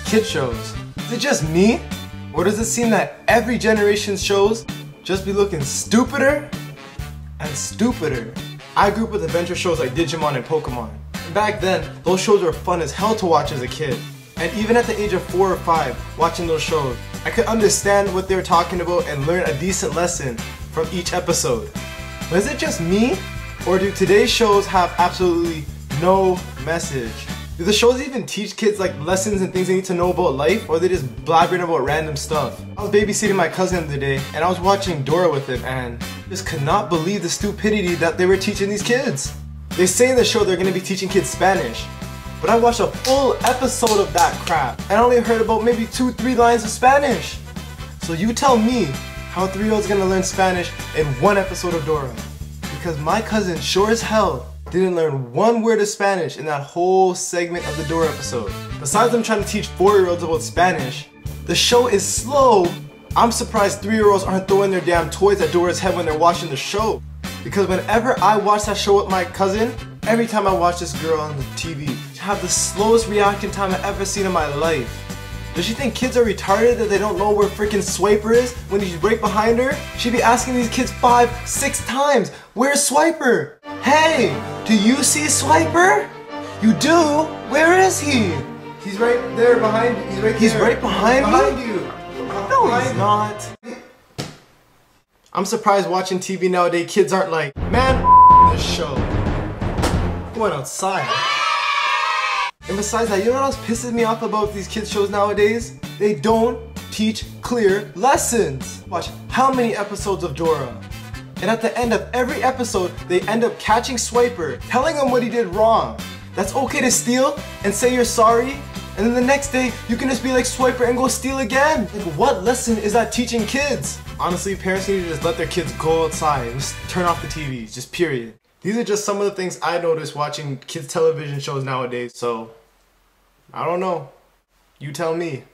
kid shows. Is it just me? Or does it seem that every generation's shows just be looking stupider and stupider? I grew up with adventure shows like Digimon and Pokemon. Back then, those shows were fun as hell to watch as a kid. And even at the age of 4 or 5, watching those shows, I could understand what they were talking about and learn a decent lesson from each episode. But is it just me? Or do today's shows have absolutely no message? Do the shows even teach kids like lessons and things they need to know about life, or are they just blabbering about random stuff? I was babysitting my cousin the other day and I was watching Dora with him and just could not believe the stupidity that they were teaching these kids. They say in the show they're going to be teaching kids Spanish, but I watched a full episode of that crap and I only heard about maybe 2-3 lines of Spanish. So you tell me how a 3-year-old's going to learn Spanish in one episode of Dora. Because my cousin sure as hell didn't learn one word of Spanish in that whole segment of the Dora episode. Besides them trying to teach 4-year-olds about Spanish, the show is slow. I'm surprised 3-year-olds aren't throwing their damn toys at Dora's head when they're watching the show. Because whenever I watch that show with my cousin, every time I watch this girl on the TV, she have the slowest reaction time I've ever seen in my life. Does she think kids are retarded that they don't know where freaking Swiper is when he's right behind her? She'd be asking these kids 5-6 times, "Where's Swiper? Hey, do you see Swiper? You do? Where is he? He's right there behind you. He's right behind me? Behind you. No, he's not. I'm surprised watching TV nowadays, kids aren't like, man, this show. Going outside. And besides that, you know what else pisses me off about these kids shows nowadays? They don't teach clear lessons. Watch how many episodes of Dora. And at the end of every episode, they end up catching Swiper, telling him what he did wrong. That's okay to steal and say you're sorry, and then the next day, you can just be like Swiper and go steal again. Like, what lesson is that teaching kids? Honestly, parents need to just let their kids go outside and just turn off the TVs, just period. These are just some of the things I noticed watching kids television shows nowadays, so I don't know. You tell me.